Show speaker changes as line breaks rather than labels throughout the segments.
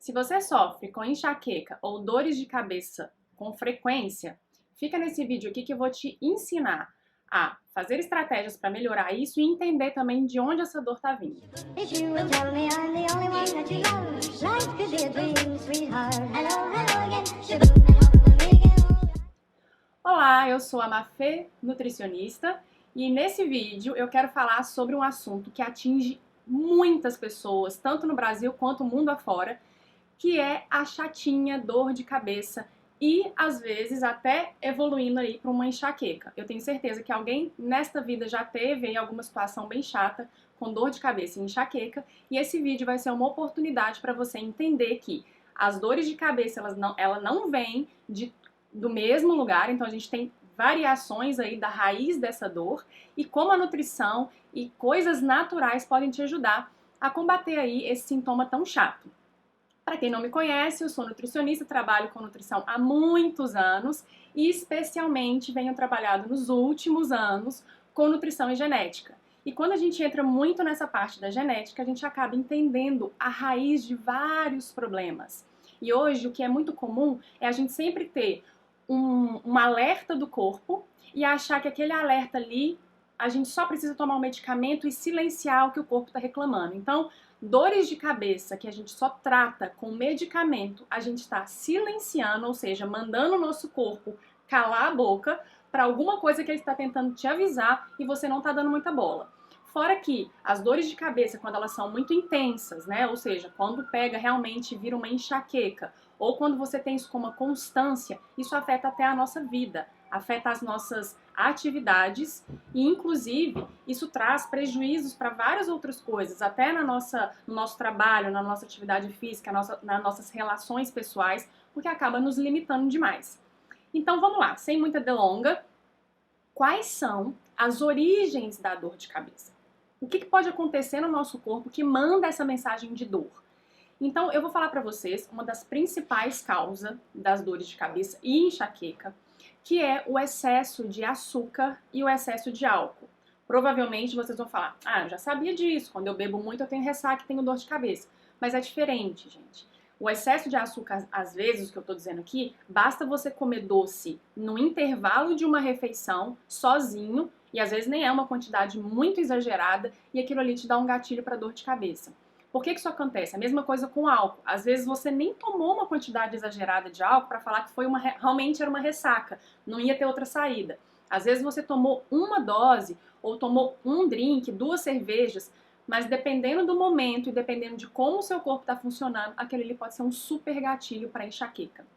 Se você sofre com enxaqueca ou dores de cabeça com frequência, fica nesse vídeo aqui que eu vou te ensinar a fazer estratégias para melhorar isso e entender também de onde essa dor está vindo. Olá, eu sou a Mafê, nutricionista, e nesse vídeo eu quero falar sobre um assunto que atinge muitas pessoas, tanto no Brasil quanto no mundo afora, que é a chatinha dor de cabeça e às vezes até evoluindo aí para uma enxaqueca. Eu tenho certeza que alguém nesta vida já teve em alguma situação bem chata com dor de cabeça e enxaqueca, e esse vídeo vai ser uma oportunidade para você entender que as dores de cabeça ela não vêm do mesmo lugar, então a gente tem variações aí da raiz dessa dor e como a nutrição e coisas naturais podem te ajudar a combater aí esse sintoma tão chato. Para quem não me conhece, eu sou nutricionista, trabalho com nutrição há muitos anos e especialmente venho trabalhando nos últimos anos com nutrição e genética. E quando a gente entra muito nessa parte da genética, a gente acaba entendendo a raiz de vários problemas. E hoje o que é muito comum é a gente sempre ter um alerta do corpo e achar que aquele alerta ali a gente só precisa tomar um medicamento e silenciar o que o corpo está reclamando. Então, dores de cabeça que a gente só trata com medicamento, a gente está silenciando, ou seja, mandando o nosso corpo calar a boca para alguma coisa que ele está tentando te avisar e você não está dando muita bola. Fora que as dores de cabeça, quando elas são muito intensas, né? Ou seja, quando pega realmente vira uma enxaqueca, ou quando você tem isso com uma constância, isso afeta até a nossa vida, afeta as nossas atividades e, inclusive, isso traz prejuízos para várias outras coisas, até no nosso trabalho, na nossa atividade física, nas nossas relações pessoais, porque acaba nos limitando demais. Então, vamos lá, sem muita delonga, quais são as origens da dor de cabeça? O que pode acontecer no nosso corpo que manda essa mensagem de dor? Então, eu vou falar para vocês uma das principais causas das dores de cabeça e enxaqueca, que é o excesso de açúcar e o excesso de álcool. Provavelmente vocês vão falar, eu já sabia disso, quando eu bebo muito eu tenho ressaca e tenho dor de cabeça. Mas é diferente, gente. O excesso de açúcar, às vezes, o que eu tô dizendo aqui, basta você comer doce no intervalo de uma refeição, sozinho, e às vezes nem é uma quantidade muito exagerada, e aquilo ali te dá um gatilho para dor de cabeça. Por que isso acontece? A mesma coisa com álcool. Às vezes você nem tomou uma quantidade exagerada de álcool para falar que realmente era uma ressaca, não ia ter outra saída. Às vezes você tomou uma dose ou tomou um drink, 2 cervejas, mas dependendo do momento e dependendo de como o seu corpo está funcionando, aquele ali pode ser um super gatilho para enxaqueca.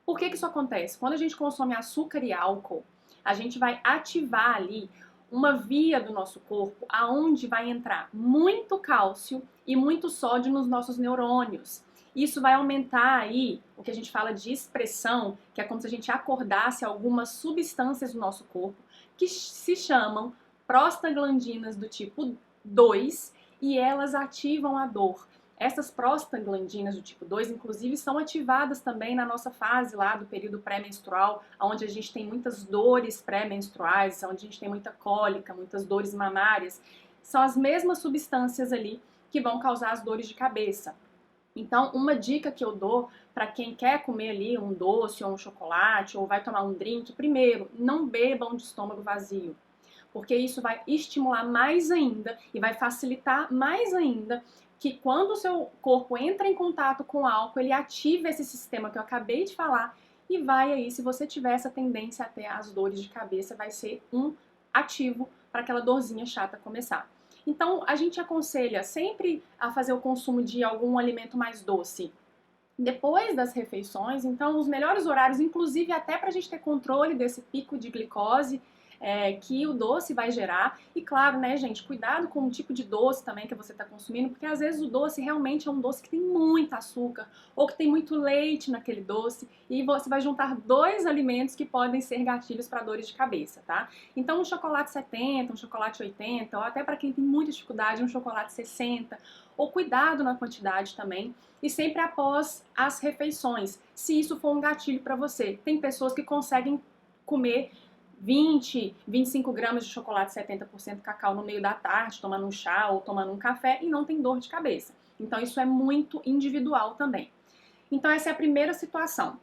Por que isso acontece? Quando a gente consome açúcar e álcool, a gente vai ativar ali uma via do nosso corpo aonde vai entrar muito cálcio e muito sódio nos nossos neurônios. Isso vai aumentar aí o que a gente fala de expressão, que é como se a gente acordasse algumas substâncias do nosso corpo que se chamam prostaglandinas do tipo 2 e elas ativam a dor. Essas prostaglandinas do tipo 2, inclusive, são ativadas também na nossa fase lá do período pré-menstrual, onde a gente tem muitas dores pré-menstruais, onde a gente tem muita cólica, muitas dores mamárias. São as mesmas substâncias ali que vão causar as dores de cabeça. Então, uma dica que eu dou para quem quer comer ali um doce ou um chocolate ou vai tomar um drink, primeiro, não bebam de estômago vazio, porque isso vai estimular mais ainda e vai facilitar mais ainda que quando o seu corpo entra em contato com o álcool, ele ativa esse sistema que eu acabei de falar e vai aí, se você tiver essa tendência até as dores de cabeça, vai ser um ativo para aquela dorzinha chata começar. Então, a gente aconselha sempre a fazer o consumo de algum alimento mais doce depois das refeições. Então, os melhores horários, inclusive até para a gente ter controle desse pico de glicose que o doce vai gerar. E claro, né, gente, cuidado com o tipo de doce também que você está consumindo, porque às vezes o doce realmente é um doce que tem muito açúcar ou que tem muito leite naquele doce e você vai juntar 2 alimentos que podem ser gatilhos para dores de cabeça, tá? Então, um chocolate 70, um chocolate 80, ou até para quem tem muita dificuldade, um chocolate 60, ou cuidado na quantidade também, e sempre após as refeições, se isso for um gatilho para você. Tem pessoas que conseguem comer 20, 25 gramas de chocolate 70% cacau no meio da tarde, tomando um chá ou tomando um café e não tem dor de cabeça. Então isso é muito individual também. Então essa é a primeira situação.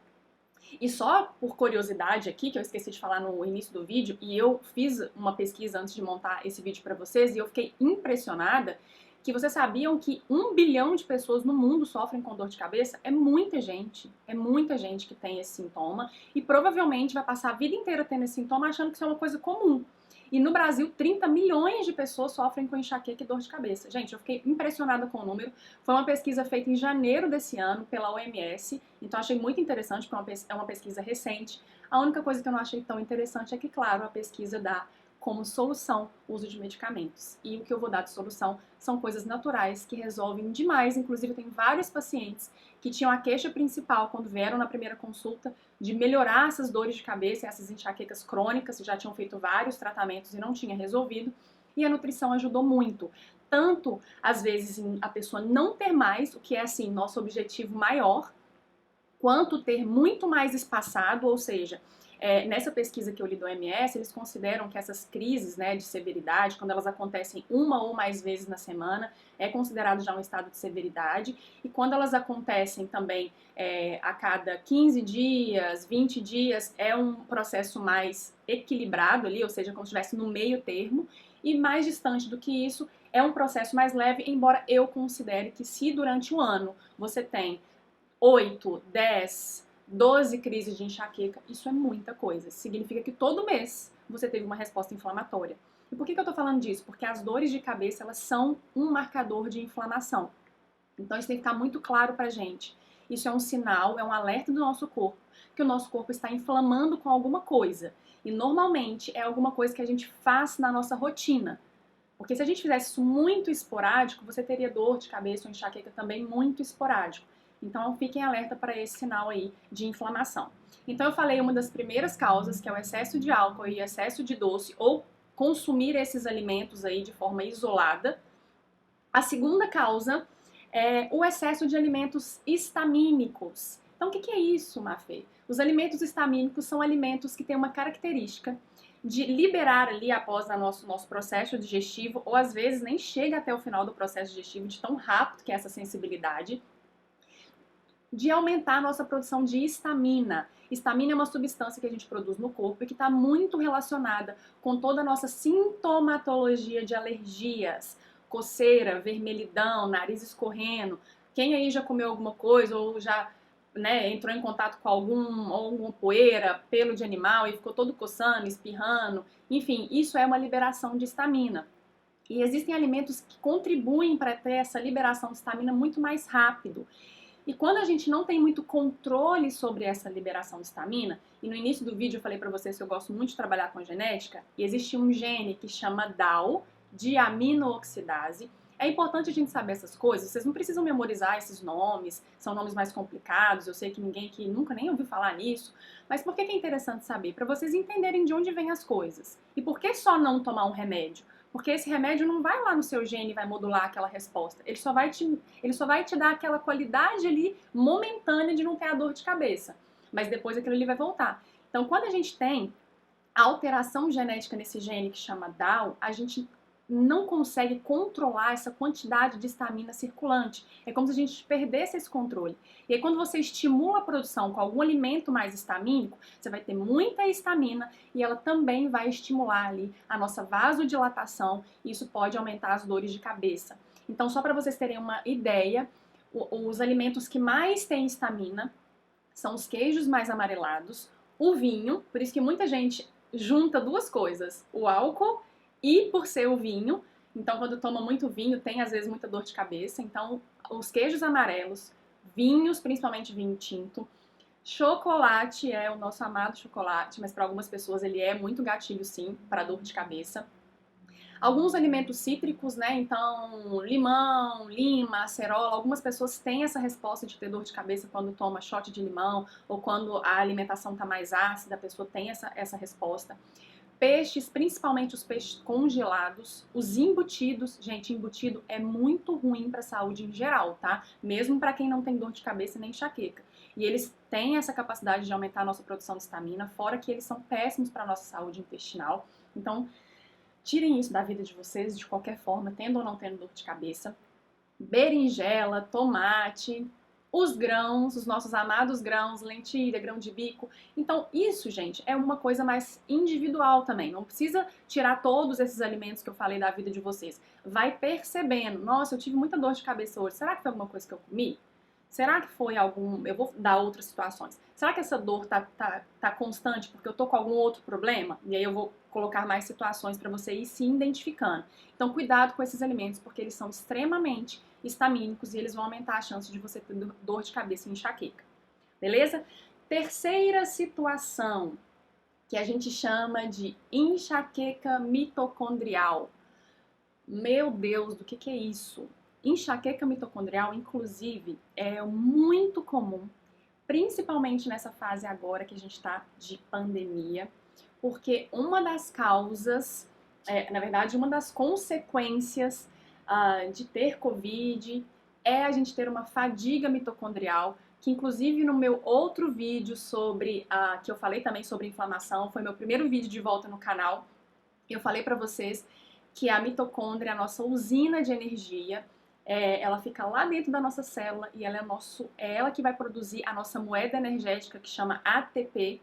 E só por curiosidade aqui, que eu esqueci de falar no início do vídeo, e eu fiz uma pesquisa antes de montar esse vídeo para vocês, e eu fiquei impressionada que vocês sabiam que 1 bilhão de pessoas no mundo sofrem com dor de cabeça? É muita gente que tem esse sintoma, e provavelmente vai passar a vida inteira tendo esse sintoma achando que isso é uma coisa comum. E no Brasil, 30 milhões de pessoas sofrem com enxaqueca e dor de cabeça. Gente, eu fiquei impressionada com o número. Foi uma pesquisa feita em janeiro desse ano pela OMS, então achei muito interessante, porque é uma pesquisa recente. A única coisa que eu não achei tão interessante é que, claro, a pesquisa dá como solução o uso de medicamentos. E o que eu vou dar de solução são coisas naturais que resolvem demais. Inclusive, tem vários pacientes que tinham a queixa principal quando vieram na primeira consulta de melhorar essas dores de cabeça, essas enxaquecas crônicas, já tinham feito vários tratamentos e não tinha resolvido. E a nutrição ajudou muito. Tanto, às vezes, em a pessoa não ter mais, o que é, assim, nosso objetivo maior, quanto ter muito mais espaçado, ou seja, nessa pesquisa que eu li do OMS, eles consideram que essas crises, né, de severidade, quando elas acontecem uma ou mais vezes na semana, é considerado já um estado de severidade, e quando elas acontecem também a cada 15 dias, 20 dias, é um processo mais equilibrado ali, ou seja, como se estivesse no meio termo, e mais distante do que isso, é um processo mais leve, embora eu considere que se durante o ano você tem 8, 10, 12 crises de enxaqueca, isso é muita coisa. Significa que todo mês você teve uma resposta inflamatória. E por que eu tô falando disso? Porque as dores de cabeça, elas são um marcador de inflamação. Então isso tem que ficar muito claro pra gente. Isso é um sinal, é um alerta do nosso corpo, que o nosso corpo está inflamando com alguma coisa. E normalmente é alguma coisa que a gente faz na nossa rotina. Porque se a gente fizesse isso muito esporádico, você teria dor de cabeça ou enxaqueca também muito esporádico. Então fiquem alerta para esse sinal aí de inflamação. Então eu falei uma das primeiras causas, que é o excesso de álcool e excesso de doce, ou consumir esses alimentos aí de forma isolada. A segunda causa é o excesso de alimentos histamínicos. Então o que é isso, Mafê? Os alimentos histamínicos são alimentos que têm uma característica de liberar ali após o nosso processo digestivo, ou às vezes nem chega até o final do processo digestivo, de tão rápido que é essa sensibilidade, de aumentar a nossa produção de histamina. Histamina é uma substância que a gente produz no corpo e que está muito relacionada com toda a nossa sintomatologia de alergias, coceira, vermelhidão, nariz escorrendo. Quem aí já comeu alguma coisa ou já entrou em contato com alguma poeira, pelo de animal e ficou todo coçando, espirrando, enfim, isso é uma liberação de histamina. E existem alimentos que contribuem para ter essa liberação de histamina muito mais rápido. E quando a gente não tem muito controle sobre essa liberação de histamina, e no início do vídeo eu falei para vocês que eu gosto muito de trabalhar com genética, e existe um gene que chama DAO, diaminooxidase. É importante a gente saber essas coisas, vocês não precisam memorizar esses nomes, são nomes mais complicados, eu sei que ninguém aqui nunca nem ouviu falar nisso, mas por que é interessante saber? Para vocês entenderem de onde vêm as coisas. E por que só não tomar um remédio? Porque esse remédio não vai lá no seu gene e vai modular aquela resposta. Ele só vai te dar aquela qualidade ali momentânea de não ter a dor de cabeça. Mas depois aquilo ali vai voltar. Então, quando a gente tem a alteração genética nesse gene que chama DAO, a gente não consegue controlar essa quantidade de histamina circulante. É como se a gente perdesse esse controle. E aí, quando você estimula a produção com algum alimento mais histamínico, você vai ter muita histamina e ela também vai estimular ali a nossa vasodilatação e isso pode aumentar as dores de cabeça. Então, só para vocês terem uma ideia, os alimentos que mais têm histamina são os queijos mais amarelados, o vinho, por isso que muita gente junta duas coisas, o álcool e por ser o vinho, então quando toma muito vinho tem às vezes muita dor de cabeça, então os queijos amarelos, vinhos, principalmente vinho tinto, chocolate é o nosso amado chocolate, mas para algumas pessoas ele é muito gatilho sim, para dor de cabeça. Alguns alimentos cítricos, né? Então, limão, lima, acerola, algumas pessoas têm essa resposta de ter dor de cabeça quando toma shot de limão ou quando a alimentação está mais ácida, a pessoa tem essa resposta. Peixes, principalmente os peixes congelados, os embutidos, gente, embutido é muito ruim para a saúde em geral, tá? Mesmo para quem não tem dor de cabeça nem enxaqueca. E eles têm essa capacidade de aumentar a nossa produção de histamina, fora que eles são péssimos para a nossa saúde intestinal. Então, tirem isso da vida de vocês de qualquer forma, tendo ou não tendo dor de cabeça. berinjela, tomate, os grãos, os nossos amados grãos, lentilha, grão de bico. Então, isso, gente, é uma coisa mais individual também. Não precisa tirar todos esses alimentos que eu falei da vida de vocês. Vai percebendo. Nossa, eu tive muita dor de cabeça hoje. Será que foi alguma coisa que eu comi? Será que foi algum... Eu vou dar outras situações. Será que essa dor tá constante porque eu tô com algum outro problema? E aí eu vou colocar mais situações para você ir se identificando. Então, cuidado com esses alimentos, porque eles são extremamente histamínicos e eles vão aumentar a chance de você ter dor de cabeça e enxaqueca. Beleza? Terceira situação, que a gente chama de enxaqueca mitocondrial. Meu Deus, do que é isso? Enxaqueca mitocondrial, inclusive, é muito comum, principalmente nessa fase agora que a gente está de pandemia, porque uma das causas, na verdade, uma das consequências de ter Covid é a gente ter uma fadiga mitocondrial, que inclusive no meu outro vídeo sobre, que eu falei também sobre inflamação, foi meu primeiro vídeo de volta no canal, eu falei para vocês que a mitocôndria é a nossa usina de energia, ela fica lá dentro da nossa célula e ela é ela que vai produzir a nossa moeda energética que chama ATP.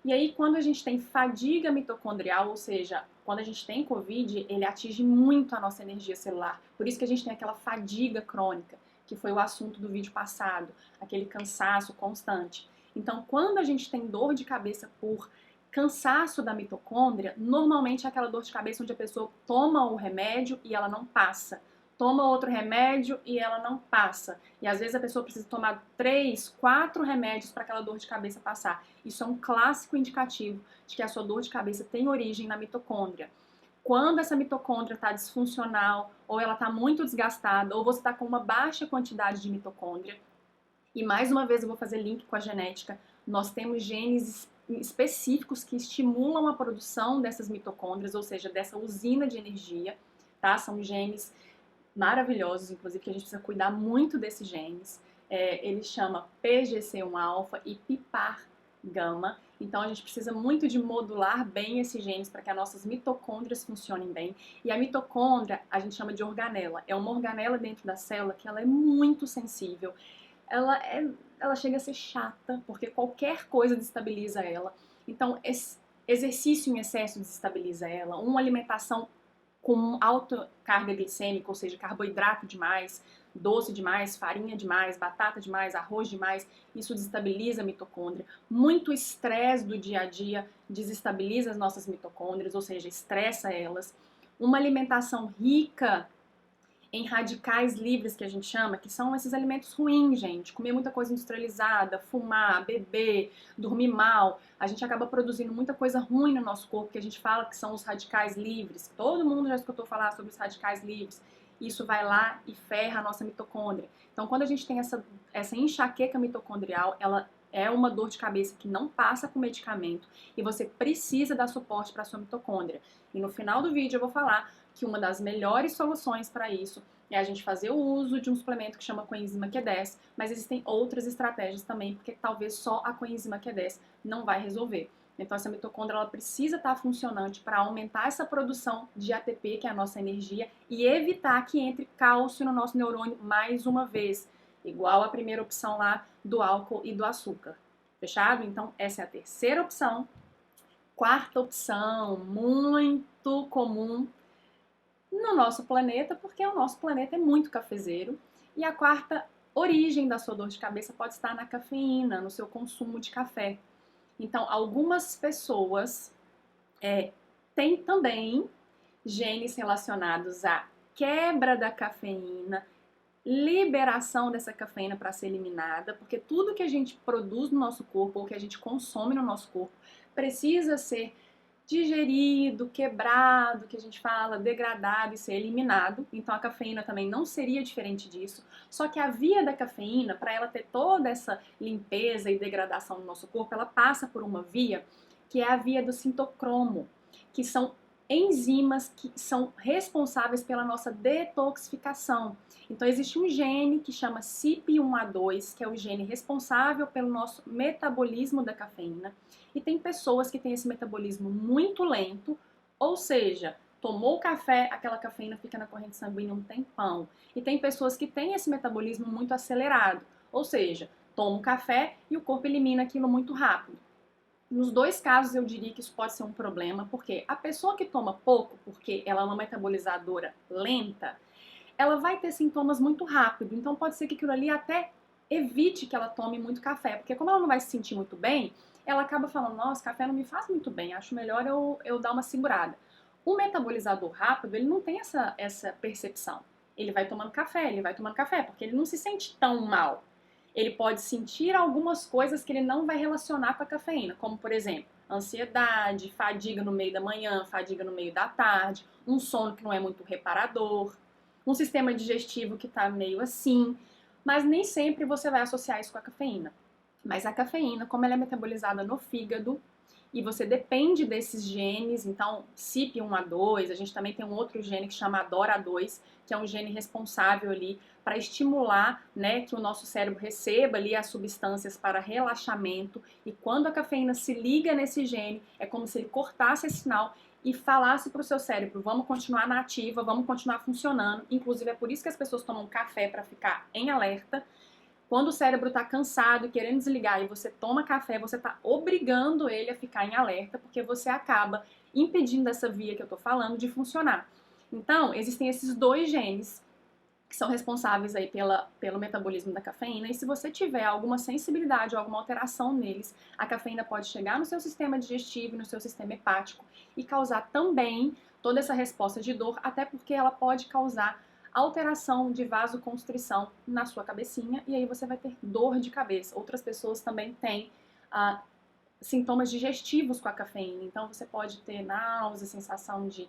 E aí, quando a gente tem fadiga mitocondrial, ou seja, quando a gente tem Covid, ele atinge muito a nossa energia celular. Por isso que a gente tem aquela fadiga crônica, que foi o assunto do vídeo passado, aquele cansaço constante. Então, quando a gente tem dor de cabeça por cansaço da mitocôndria, normalmente é aquela dor de cabeça onde a pessoa toma o remédio e ela não passa. Toma outro remédio e ela não passa. E às vezes a pessoa precisa tomar 3, 4 remédios para aquela dor de cabeça passar. Isso é um clássico indicativo de que a sua dor de cabeça tem origem na mitocôndria. Quando essa mitocôndria está disfuncional, ou ela está muito desgastada, ou você está com uma baixa quantidade de mitocôndria, e mais uma vez eu vou fazer link com a genética, nós temos genes específicos que estimulam a produção dessas mitocôndrias, ou seja, dessa usina de energia, tá? São genes maravilhosos, inclusive, que a gente precisa cuidar muito desses genes. Ele chama PGC1-alfa e PIPAR-gama. Então, a gente precisa muito de modular bem esses genes para que as nossas mitocôndrias funcionem bem. E a mitocôndria, a gente chama de organela. É uma organela dentro da célula que ela é muito sensível. Ela chega a ser chata, porque qualquer coisa desestabiliza ela. Então, exercício em excesso desestabiliza ela. Uma alimentação com alta carga glicêmica, ou seja, carboidrato demais, doce demais, farinha demais, batata demais, arroz demais, isso desestabiliza a mitocôndria. Muito estresse do dia a dia desestabiliza as nossas mitocôndrias, ou seja, estressa elas. Uma alimentação rica em radicais livres, que a gente chama, que são esses alimentos ruins, gente. Comer muita coisa industrializada, fumar, beber, dormir mal. A gente acaba produzindo muita coisa ruim no nosso corpo, que a gente fala que são os radicais livres. Todo mundo já escutou falar sobre os radicais livres. Isso vai lá e ferra a nossa mitocôndria. Então, quando a gente tem essa enxaqueca mitocondrial, ela é uma dor de cabeça que não passa com medicamento e você precisa dar suporte para a sua mitocôndria. E no final do vídeo eu vou falar que uma das melhores soluções para isso é a gente fazer o uso de um suplemento que chama coenzima Q10, mas existem outras estratégias também, porque talvez só a coenzima Q10 não vai resolver. Então essa mitocôndria ela precisa estar funcionante para aumentar essa produção de ATP, que é a nossa energia, e evitar que entre cálcio no nosso neurônio mais uma vez, igual a primeira opção lá do álcool e do açúcar. Fechado? Então essa é a terceira opção. Quarta opção, muito comum no nosso planeta, porque o nosso planeta é muito cafezeiro. E a quarta origem da sua dor de cabeça pode estar na cafeína, no seu consumo de café. Então, algumas pessoas têm também genes relacionados à quebra da cafeína, liberação dessa cafeína para ser eliminada, porque tudo que a gente produz no nosso corpo ou que a gente consome no nosso corpo precisa ser digerido, quebrado, que a gente fala, degradado e ser eliminado. Então a cafeína também não seria diferente disso. Só que a via da cafeína, para ela ter toda essa limpeza e degradação no nosso corpo, ela passa por uma via que é a via do citocromo, que são enzimas que são responsáveis pela nossa detoxificação. Então existe um gene que chama CYP1A2, que é o gene responsável pelo nosso metabolismo da cafeína. E tem pessoas que têm esse metabolismo muito lento, ou seja, tomou o café, aquela cafeína fica na corrente sanguínea um tempão. E tem pessoas que têm esse metabolismo muito acelerado, ou seja, toma o café e o corpo elimina aquilo muito rápido. Nos dois casos eu diria que isso pode ser um problema, porque a pessoa que toma pouco, porque ela é uma metabolizadora lenta, ela vai ter sintomas muito rápido, então pode ser que aquilo ali até evite que ela tome muito café, porque como ela não vai se sentir muito bem, ela acaba falando, nossa, café não me faz muito bem, acho melhor eu dar uma segurada. O metabolizador rápido, ele não tem essa percepção. Ele vai tomando café, porque ele não se sente tão mal. Ele pode sentir algumas coisas que ele não vai relacionar com a cafeína, como, por exemplo, ansiedade, fadiga no meio da manhã, fadiga no meio da tarde, um sono que não é muito reparador, um sistema digestivo que está meio assim, mas nem sempre você vai associar isso com a cafeína. Mas a cafeína, como ela é metabolizada no fígado, e você depende desses genes, então CYP1A2, a gente também tem um outro gene que chama DORA2, que é um gene responsável ali para estimular, né, que o nosso cérebro receba ali as substâncias para relaxamento, e quando a cafeína se liga nesse gene, é como se ele cortasse esse sinal e falasse para o seu cérebro, vamos continuar na ativa, vamos continuar funcionando. Inclusive é por isso que as pessoas tomam café para ficar em alerta. Quando o cérebro está cansado e querendo desligar e você toma café, você está obrigando ele a ficar em alerta, porque você acaba impedindo essa via que eu estou falando de funcionar. Então, existem esses dois genes que são responsáveis aí pelo metabolismo da cafeína, e se você tiver alguma sensibilidade ou alguma alteração neles, a cafeína pode chegar no seu sistema digestivo, no seu sistema hepático e causar também toda essa resposta de dor, até porque ela pode causar alteração de vasoconstrição na sua cabecinha, e aí você vai ter dor de cabeça. Outras pessoas também têm sintomas digestivos com a cafeína, então você pode ter náusea, sensação de,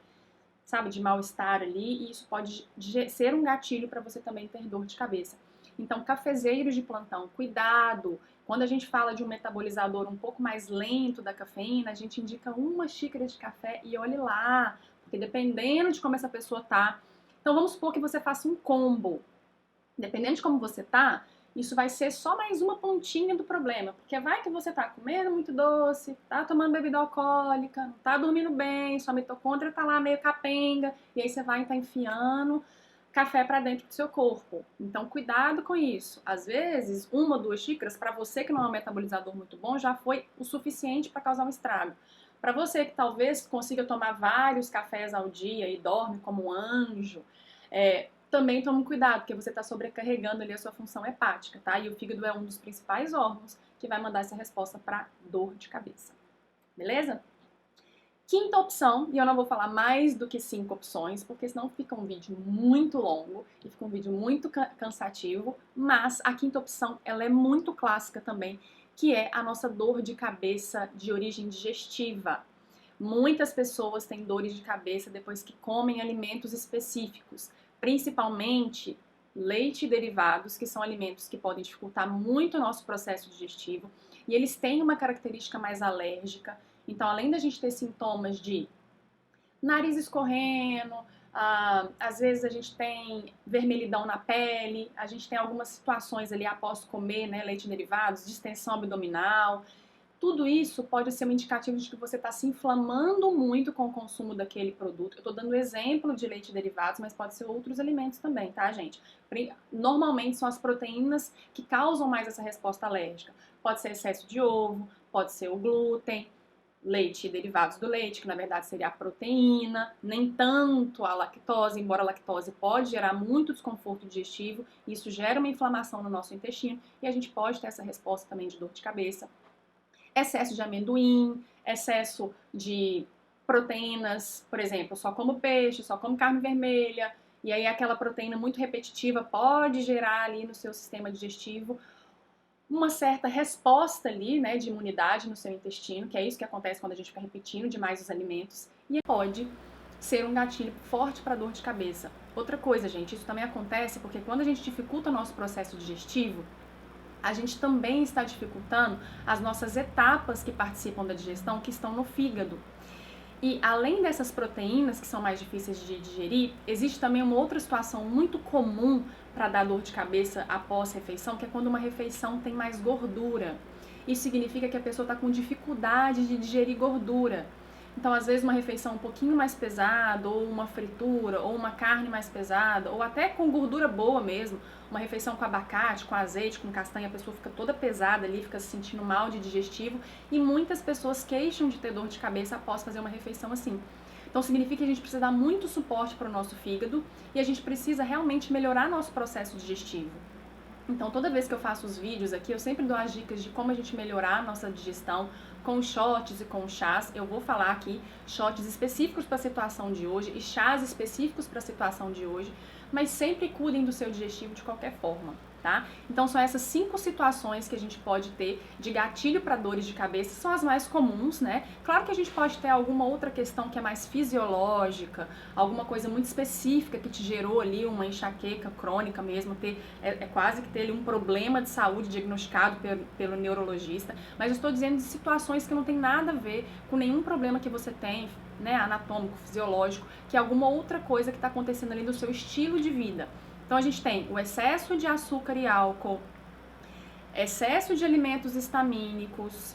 sabe, de mal-estar ali, e isso pode ser um gatilho para você também ter dor de cabeça. Então, cafezeiros de plantão, cuidado! Quando a gente fala de um metabolizador um pouco mais lento da cafeína, a gente indica uma xícara de café e olhe lá, porque dependendo de como essa pessoa tá. Então, vamos supor que você faça um combo. Dependendo de como você tá, isso vai ser só mais uma pontinha do problema, porque vai que você tá comendo muito doce, tá tomando bebida alcoólica, não tá dormindo bem, sua mitocôndria tá lá meio capenga, e aí você vai estar enfiando café para dentro do seu corpo. Então, cuidado com isso. Às vezes, uma ou duas xícaras, para você que não é um metabolizador muito bom, já foi o suficiente para causar um estrago. Para você que talvez consiga tomar vários cafés ao dia e dorme como um anjo, também tome cuidado, porque você está sobrecarregando ali a sua função hepática, tá? E o fígado é um dos principais órgãos que vai mandar essa resposta para dor de cabeça. Beleza? Quinta opção, e eu não vou falar mais do que 5 opções, porque senão fica um vídeo muito longo e fica um vídeo muito cansativo, mas a quinta opção, ela é muito clássica também, que é a nossa dor de cabeça de origem digestiva. Muitas pessoas têm dores de cabeça depois que comem alimentos específicos, principalmente leite e derivados, que são alimentos que podem dificultar muito o nosso processo digestivo, e eles têm uma característica mais alérgica. Então, além da gente ter sintomas de nariz escorrendo, às vezes a gente tem vermelhidão na pele, a gente tem algumas situações ali após comer, né, leite e derivados, distensão abdominal. Tudo isso pode ser um indicativo de que você está se inflamando muito com o consumo daquele produto. Eu estou dando exemplo de leite e derivados, mas pode ser outros alimentos também, tá, gente? Normalmente são as proteínas que causam mais essa resposta alérgica. Pode ser excesso de ovo, pode ser o glúten, leite e derivados do leite, que na verdade seria a proteína, nem tanto a lactose, embora a lactose pode gerar muito desconforto digestivo, isso gera uma inflamação no nosso intestino e a gente pode ter essa resposta também de dor de cabeça. Excesso de amendoim, excesso de proteínas, por exemplo, só como peixe, só como carne vermelha, e aí aquela proteína muito repetitiva pode gerar ali no seu sistema digestivo uma certa resposta ali, né, de imunidade no seu intestino, que é isso que acontece quando a gente fica repetindo demais os alimentos, e pode ser um gatilho forte para dor de cabeça. Outra coisa, gente, isso também acontece porque quando a gente dificulta o nosso processo digestivo, a gente também está dificultando as nossas etapas que participam da digestão, que estão no fígado. E além dessas proteínas que são mais difíceis de digerir, existe também uma outra situação muito comum para dar dor de cabeça após refeição, que é quando uma refeição tem mais gordura. Isso significa que a pessoa está com dificuldade de digerir gordura. Então, às vezes, uma refeição um pouquinho mais pesada, ou uma fritura, ou uma carne mais pesada, ou até com gordura boa mesmo, uma refeição com abacate, com azeite, com castanha, a pessoa fica toda pesada ali, fica se sentindo mal de digestivo, e muitas pessoas queixam de ter dor de cabeça após fazer uma refeição assim. Então, significa que a gente precisa dar muito suporte para o nosso fígado e a gente precisa realmente melhorar nosso processo digestivo. Então, toda vez que eu faço os vídeos aqui, eu sempre dou as dicas de como a gente melhorar a nossa digestão com shots e com chás. Eu vou falar aqui shots específicos para a situação de hoje e chás específicos para a situação de hoje, mas sempre cuidem do seu digestivo de qualquer forma, tá? Então, são essas 5 situações que a gente pode ter de gatilho para dores de cabeça, são as mais comuns, né? Claro que a gente pode ter alguma outra questão que é mais fisiológica, alguma coisa muito específica que te gerou ali uma enxaqueca crônica mesmo, é quase que ter ali um problema de saúde diagnosticado pelo neurologista, mas eu estou dizendo de situações que não tem nada a ver com nenhum problema que você tem, né, anatômico, fisiológico, que é alguma outra coisa que está acontecendo ali no seu estilo de vida. Então, a gente tem o excesso de açúcar e álcool, excesso de alimentos histamínicos,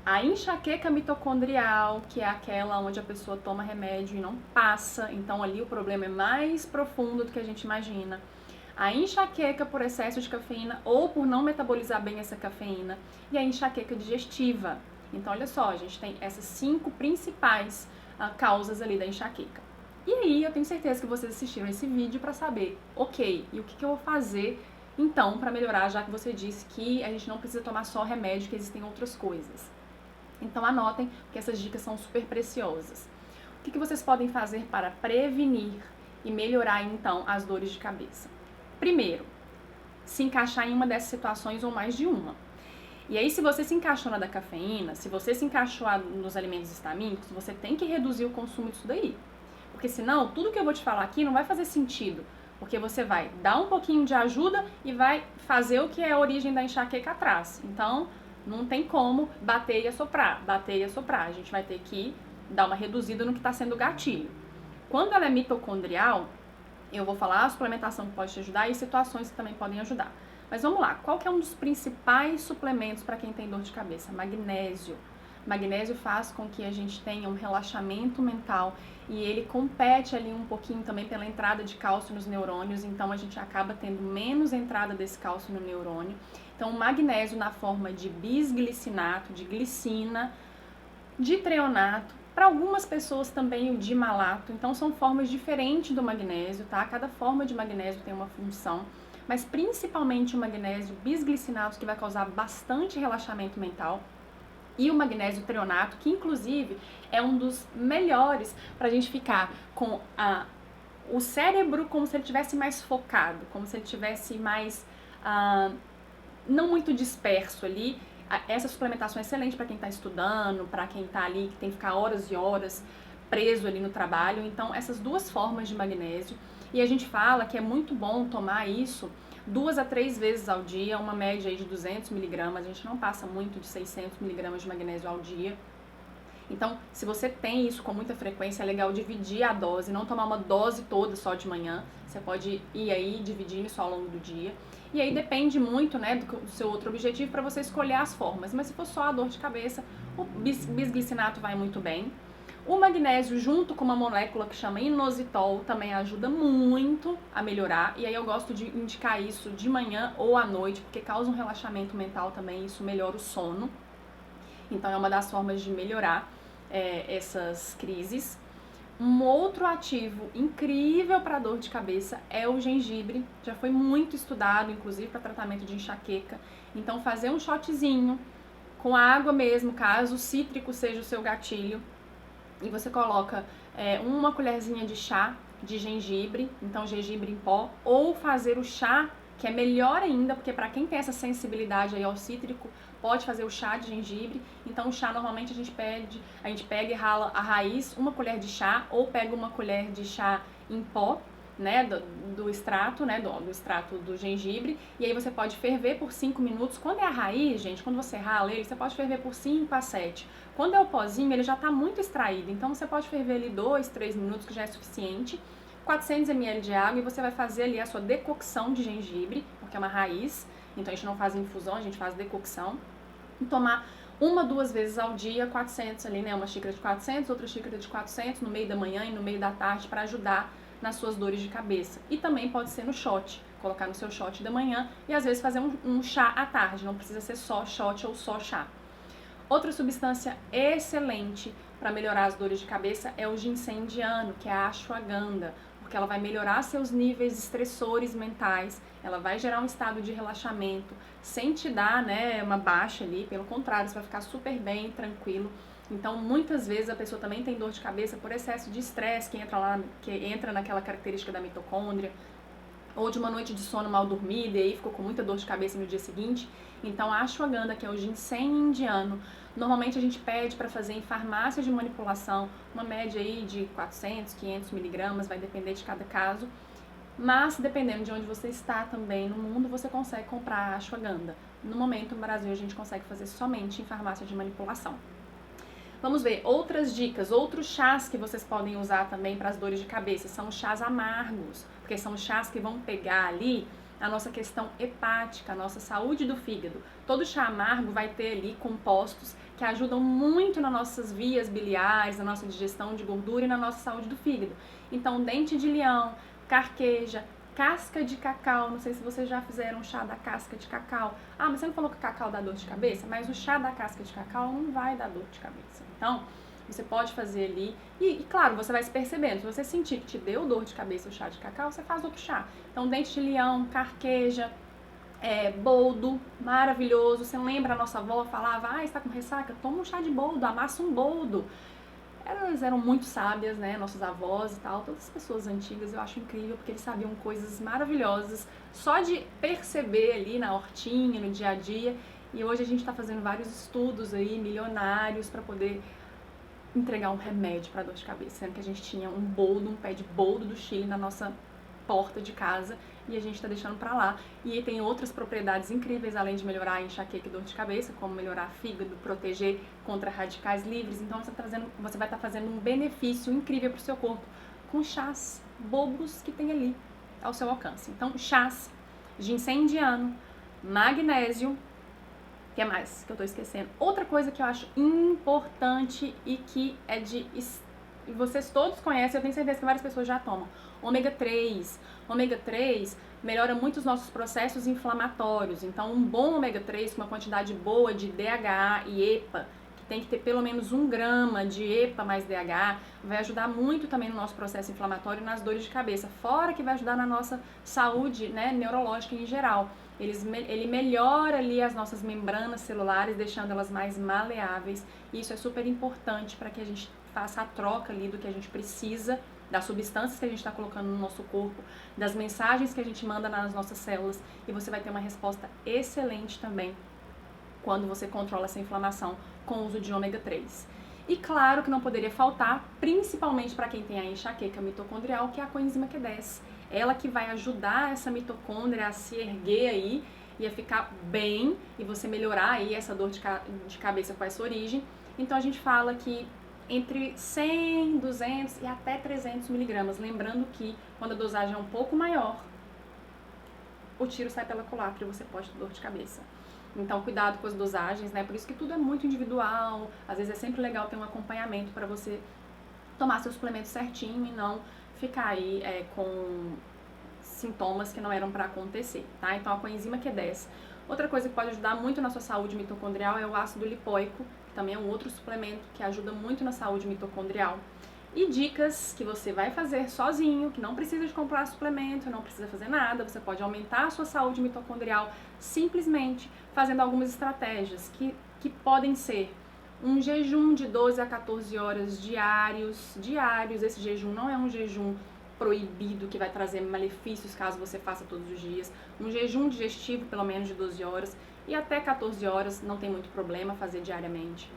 a enxaqueca mitocondrial, que é aquela onde a pessoa toma remédio e não passa, então ali o problema é mais profundo do que a gente imagina. A enxaqueca por excesso de cafeína ou por não metabolizar bem essa cafeína, e a enxaqueca digestiva. Então, olha só, a gente tem essas 5 principais causas ali da enxaqueca. E aí, eu tenho certeza que vocês assistiram esse vídeo para saber, ok, e o que eu vou fazer então para melhorar, já que você disse que a gente não precisa tomar só remédio, que existem outras coisas. Então, anotem, porque essas dicas são super preciosas. O que vocês podem fazer para prevenir e melhorar, então, as dores de cabeça? Primeiro, se encaixar em uma dessas situações ou mais de uma. E aí, se você se encaixou na da cafeína, se você se encaixou nos alimentos histamínicos, você tem que reduzir o consumo disso daí. Porque senão, tudo que eu vou te falar aqui não vai fazer sentido. Porque você vai dar um pouquinho de ajuda e vai fazer o que é a origem da enxaqueca atrás. Então, não tem como bater e assoprar, bater e assoprar. A gente vai ter que dar uma reduzida no que está sendo gatilho. Quando ela é mitocondrial, eu vou falar a suplementação que pode te ajudar e situações que também podem ajudar. Mas vamos lá, qual que é um dos principais suplementos para quem tem dor de cabeça? Magnésio. Magnésio faz com que a gente tenha um relaxamento mental e ele compete ali um pouquinho também pela entrada de cálcio nos neurônios, então a gente acaba tendo menos entrada desse cálcio no neurônio. Então, o magnésio na forma de bisglicinato, de glicina, de treonato, para algumas pessoas também o dimalato, então são formas diferentes do magnésio, tá? Cada forma de magnésio tem uma função, mas principalmente o magnésio bisglicinato, que vai causar bastante relaxamento mental, e o magnésio treonato, que inclusive é um dos melhores para a gente ficar com o cérebro como se ele tivesse mais focado, como se ele tivesse mais, não muito disperso ali. Essa suplementação é excelente para quem está estudando, para quem está ali, que tem que ficar horas e horas preso ali no trabalho. Então, essas 2 formas de magnésio. E a gente fala que é muito bom tomar isso 2 a 3 vezes ao dia, uma média aí de 200 miligramas. A gente não passa muito de 600 miligramas de magnésio ao dia. Então, se você tem isso com muita frequência, é legal dividir a dose, não tomar uma dose toda só de manhã. Você pode ir aí dividindo isso ao longo do dia. E aí depende muito, né, do seu outro objetivo para você escolher as formas. Mas se for só a dor de cabeça, o bisglicinato vai muito bem. O magnésio junto com uma molécula que chama inositol também ajuda muito a melhorar. E aí eu gosto de indicar isso de manhã ou à noite, porque causa um relaxamento mental também, isso melhora o sono. Então é uma das formas de melhorar essas crises. Um outro ativo incrível para dor de cabeça é o gengibre. Já foi muito estudado, inclusive para tratamento de enxaqueca. Então fazer um shotzinho com água mesmo, caso o cítrico seja o seu gatilho. E você coloca uma colherzinha de chá de gengibre, então gengibre em pó, ou fazer o chá, que é melhor ainda, porque para quem tem essa sensibilidade aí ao cítrico, pode fazer o chá de gengibre. Então o chá normalmente a gente pega e rala a raiz, uma colher de chá, ou pega uma colher de chá em pó, né, do extrato, né, do extrato do gengibre, e aí você pode ferver por 5 minutos. Quando é a raiz, gente, quando você rala ele, você pode ferver por 5 a 7. Quando é o pozinho, ele já está muito extraído, então você pode ferver ele 2, 3 minutos, que já é suficiente. 400 ml de água, e você vai fazer ali a sua decocção de gengibre, porque é uma raiz, então a gente não faz infusão, a gente faz decocção. e tomar uma, 2 vezes ao dia, 400 ali, né? Uma xícara de 400, outra xícara de 400 no meio da manhã e no meio da tarde para ajudar nas suas dores de cabeça. E também pode ser no shot, colocar no seu shot da manhã e às vezes fazer um chá à tarde, não precisa ser só shot ou só chá. Outra substância excelente para melhorar as dores de cabeça é o ginseng indiano, que é a ashwagandha, porque ela vai melhorar seus níveis estressores mentais, ela vai gerar um estado de relaxamento, sem te dar, né, uma baixa ali, pelo contrário, você vai ficar super bem, tranquilo. Então, muitas vezes a pessoa também tem dor de cabeça por excesso de estresse, que entra naquela característica da mitocôndria, ou de uma noite de sono mal dormida e aí ficou com muita dor de cabeça no dia seguinte. Então, a ashwagandha, que é o ginseng indiano, normalmente a gente pede para fazer em farmácias de manipulação, uma média aí de 400, 500 miligramas, vai depender de cada caso. Mas, dependendo de onde você está também no mundo, você consegue comprar a ashwagandha. No momento, no Brasil, a gente consegue fazer somente em farmácia de manipulação. Vamos ver outras dicas, outros chás que vocês podem usar também para as dores de cabeça. São chás amargos, porque são chás que vão pegar ali a nossa questão hepática, a nossa saúde do fígado. Todo chá amargo vai ter ali compostos que ajudam muito nas nossas vias biliares, na nossa digestão de gordura e na nossa saúde do fígado. Então, dente de leão, carqueja, casca de cacau, não sei se vocês já fizeram um chá da casca de cacau. Ah, mas você não falou que o cacau dá dor de cabeça? Mas o chá da casca de cacau não vai dar dor de cabeça. Então, você pode fazer ali e claro, você vai se percebendo. Se você sentir que te deu dor de cabeça o chá de cacau, você faz outro chá. Então, dente de leão, carqueja, boldo, maravilhoso. Você lembra, a nossa avó falava, está com ressaca? Toma um chá de boldo, amassa um boldo. Elas eram muito sábias, né, nossos avós e tal, todas as pessoas antigas, eu acho incrível, porque eles sabiam coisas maravilhosas, só de perceber ali na hortinha, no dia a dia, e hoje a gente está fazendo vários estudos aí, milionários, para poder entregar um remédio para dor de cabeça, sendo que a gente tinha um pé de boldo do Chile na nossa porta de casa, e a gente está deixando para lá. E tem outras propriedades incríveis, além de melhorar a enxaqueca e dor de cabeça, como melhorar fígado, proteger contra radicais livres. Então você vai estar fazendo um benefício incrível para o seu corpo com chás bobos que tem ali ao seu alcance. Então, chás, ginseng indiano, magnésio, o que mais que eu estou esquecendo? Outra coisa que eu acho importante e que é vocês todos conhecem, eu tenho certeza que várias pessoas já tomam. Ômega 3. Ômega 3 melhora muito os nossos processos inflamatórios. Então, um bom ômega 3 com uma quantidade boa de DHA e EPA, que tem que ter pelo menos 1 grama de EPA mais DHA, vai ajudar muito também no nosso processo inflamatório e nas dores de cabeça. Fora que vai ajudar na nossa saúde, né, neurológica em geral. Ele melhora ali as nossas membranas celulares, deixando elas mais maleáveis. E isso é super importante para que a gente faça a troca ali do que a gente precisa, das substâncias que a gente está colocando no nosso corpo, das mensagens que a gente manda nas nossas células, e você vai ter uma resposta excelente também quando você controla essa inflamação com o uso de ômega 3. E claro que não poderia faltar, principalmente para quem tem a enxaqueca mitocondrial, que é a coenzima Q10. Ela que vai ajudar essa mitocôndria a se erguer aí e a ficar bem, e você melhorar aí essa dor de cabeça com essa origem. Então a gente fala que entre 100, 200 e até 300 miligramas. Lembrando que quando a dosagem é um pouco maior, o tiro sai pela culatra e você pode ter dor de cabeça. Então, cuidado com as dosagens, né? Por isso que tudo é muito individual. Às vezes é sempre legal ter um acompanhamento para você tomar seu suplemento certinho e não ficar aí com sintomas que não eram para acontecer, tá? Então, a coenzima Q10. Outra coisa que pode ajudar muito na sua saúde mitocondrial é o ácido lipoico, que também é um outro suplemento que ajuda muito na saúde mitocondrial. E dicas que você vai fazer sozinho, que não precisa de comprar suplemento, não precisa fazer nada, você pode aumentar a sua saúde mitocondrial simplesmente fazendo algumas estratégias que podem ser um jejum de 12 a 14 horas diários. Esse jejum não é um jejum proibido que vai trazer malefícios caso você faça todos os dias. Um jejum digestivo pelo menos de 12 horas e até 14 horas não tem muito problema fazer diariamente.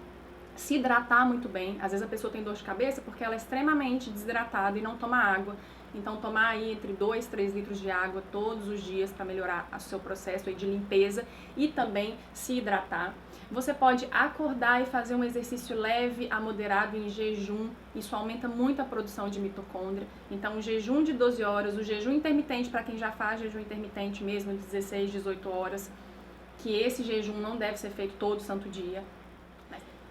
Se hidratar muito bem. Às vezes a pessoa tem dor de cabeça porque ela é extremamente desidratada e não toma água. Então tomar aí entre 2 e 3 litros de água todos os dias para melhorar o seu processo aí de limpeza e também se hidratar. Você pode acordar e fazer um exercício leve a moderado em jejum. Isso aumenta muito a produção de mitocôndria. Então, o jejum de 12 horas, o jejum intermitente, para quem já faz jejum intermitente mesmo, de 16, 18 horas, que esse jejum não deve ser feito todo santo dia.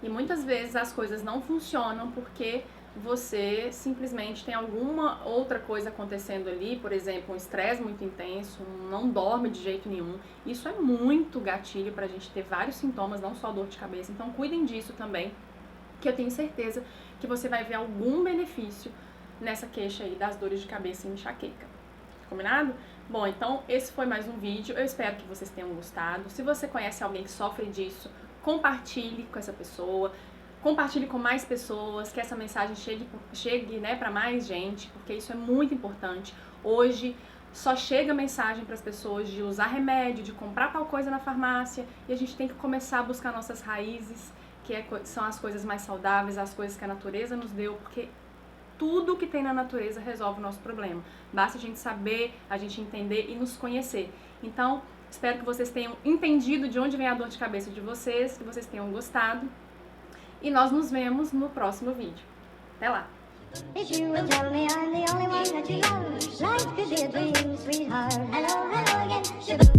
E muitas vezes as coisas não funcionam porque você simplesmente tem alguma outra coisa acontecendo ali, por exemplo, um estresse muito intenso, não dorme de jeito nenhum. Isso é muito gatilho pra gente ter vários sintomas, não só dor de cabeça. Então cuidem disso também, que eu tenho certeza que você vai ver algum benefício nessa queixa aí das dores de cabeça e enxaqueca. Combinado? Bom, então esse foi mais um vídeo, eu espero que vocês tenham gostado. Se você conhece alguém que sofre disso, compartilhe com essa pessoa, compartilhe com mais pessoas, que essa mensagem chegue né, para mais gente, porque isso é muito importante. Hoje só chega mensagem para as pessoas de usar remédio, de comprar tal coisa na farmácia, e a gente tem que começar a buscar nossas raízes, são as coisas mais saudáveis, as coisas que a natureza nos deu, porque tudo que tem na natureza resolve o nosso problema. Basta a gente saber, a gente entender e nos conhecer. Então, espero que vocês tenham entendido de onde vem a dor de cabeça de vocês, que vocês tenham gostado. E nós nos vemos no próximo vídeo. Até lá!
If you will tell me I'm the only one that you love, life could be a dream, sweetheart. Hello, hello again.